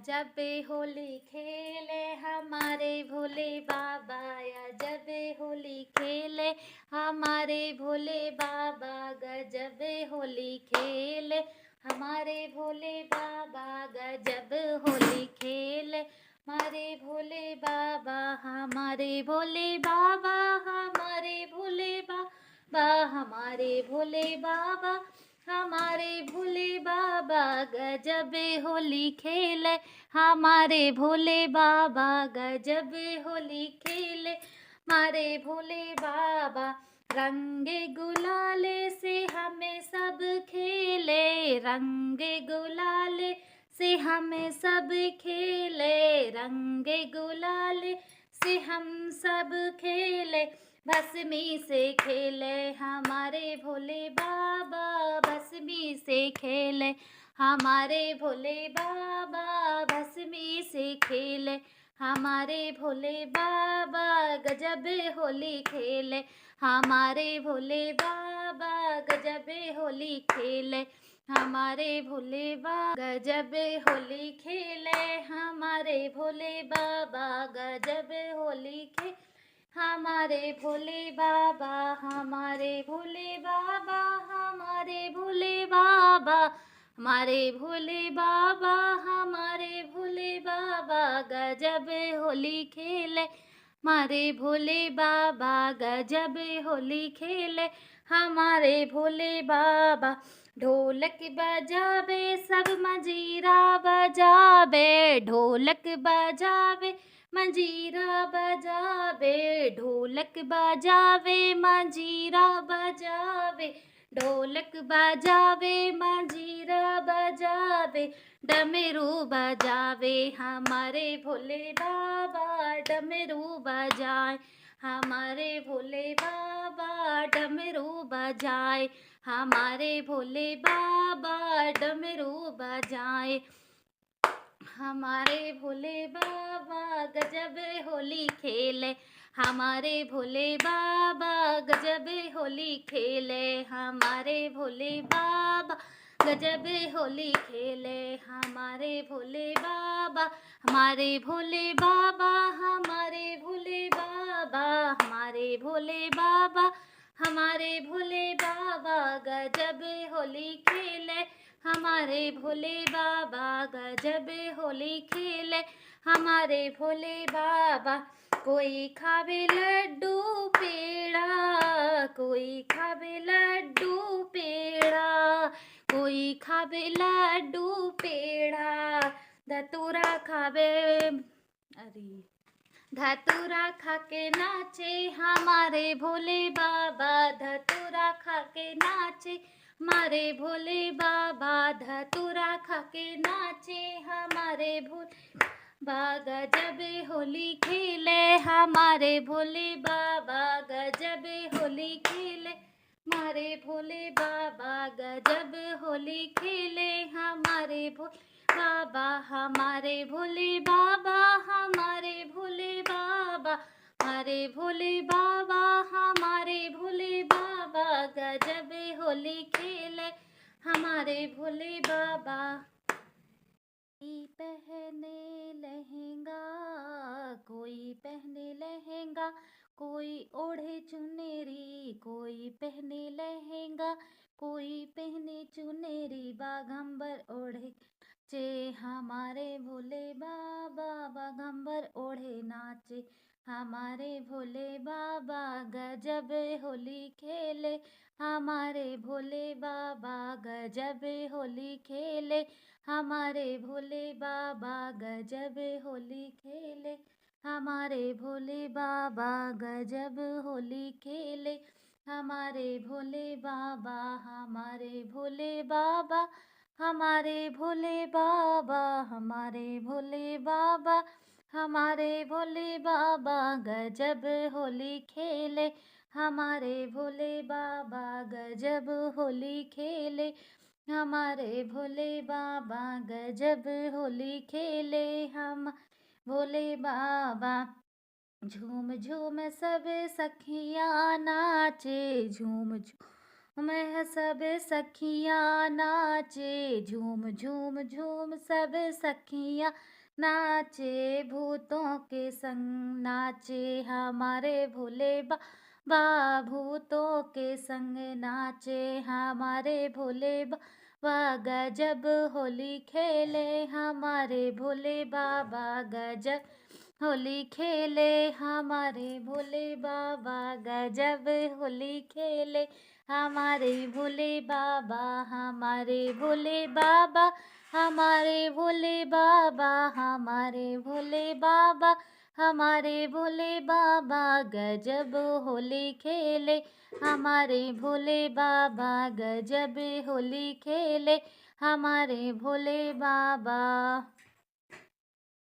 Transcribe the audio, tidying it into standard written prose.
जब होली खेले हमारे भोले बाबा, जब होली खेले हमारे भोले बाबा, गजब होली खेले हमारे भोले बाबा, गजब होली खेले हमारे भोले बाबा, हमारे भोले बाबा, हमारे भोले बाबा, हमारे भोले बाबा, हमारे भोले बाबा, गजब होली खेले हमारे भोले बाबा, गजब होली खेले हमारे भोले बाबा, रंगे गुलाले से हमें सब खेले, रंगे गुलाले से हमें सब खेले, रंगे गुलाले से हम सब खेले, भस्मी से खेले हमारे भोले बाबा, भस्मी से खेले हमारे भोले बाबा, भस्मी से खेले हमारे भोले बाबा, गजब होली खेले हमारे भोले बाबा, गजब होली खेले हमारे भोले बाबा, गजब होली खेले हमारे भोले बाबा, गजब होली खेले हमारे भोले बाबा, हमारे भोले बाबा, हमारे भोले बाबा, हमारे भोले बाबा, हमारे भोले बाबा, गजब होली खेले हमारे भोले बाबा, गजब होली खेले हमारे भोले बाबा, ढोलक बजावे सब मंजीरा बजावे, ढोलक बजावे मंजीरा बजावे, ढोलक बजावे मंजीरा बजावे, ढोलक बजावे मंजीरा बजावे, डमरू बजावे हमारे भोले बाबा, डमरू बजाए हमारे भोले बाबा, डमरू बजाए हमारे भोले बाबा, डमरू बजाए हमारे भोले बाबा, गजब होली खेले हमारे भोले बाबा, गजब होली खेले हमारे भोले बाबा, गजब होली खेले हमारे भोले बाबा, हमारे भोले बाबा, हमारे भोले बाबा, हमारे भोले बाबा, हमारे भोले बाबा, गजब होली खेले हमारे भोले बाबा, गजब होली खेले हमारे भोले बाबा, कोई खावे लड्डू पेड़ा, कोई खावे लड्डू पेड़ा, कोई खावे लड्डू पेड़ा, धतूरा खावे, अरे धतूरा खा के नाचे हमारे भोले बाबा, धतूरा खा के नाचे हमारे भोले बाबा, धतूरा खा के नाचे हमारे भोले बाबा, गजब होली खेले हमारे भोले बाबा, गजब होली खेले हमारे भोले बाबा, गजब होली खेले हमारे भोले बाबा, हमारे भोले बाबा, हमारे भोले बाबा, हमारे भोले बाबा, हमारे भोले बाबा, गजब होली खेले हमारे भोले बाबा, कोई पहने लहंगा, कोई पहने लहंगा, कोई ओढ़े चुनरी, कोई पहने लहंगा, कोई पहने चुनरी, बागंबर ओढ़े चे हमारे भोले बाबा, बागंबर ओढ़े नाचे हमारे भोले बाबा, गजब होली खेले हमारे भोले बाबा, गजब होली खेले हमारे भोले बाबा, गजब होली खेले हमारे भोले बाबा, गजब होली खेले हमारे भोले बाबा, हमारे भोले बाबा, हमारे भोले बाबा, हमारे भोले बाबा, हमारे भोले बाबा, गजब होली खेले हमारे भोले बाबा, गजब होली खेले हमारे भोले बाबा, गजब होली खेले हम भोले बाबा, झूम झूम सब सखियाँ नाचे, झूम झूम मैं सब सखियाँ नाचे, झूम झूम झूम सब सखियाँ नाचे, भूतों के संग नाचे हमारे भोले बाबा, भूतों के संग नाचे हमारे भोले बाबा, गजब होली खेले हमारे भोले बाबा, गजब होली खेले हमारे भोले बाबा, गजब होली खेले हमारे भोले बाबा, हमारे भोले बाबा, हमारे भोले बाबा, हमारे भोले बाबा, हमारे भोले बाबा, गजब होली खेले हमारे भोले बाबा, गजब होली खेले हमारे भोले बाबा।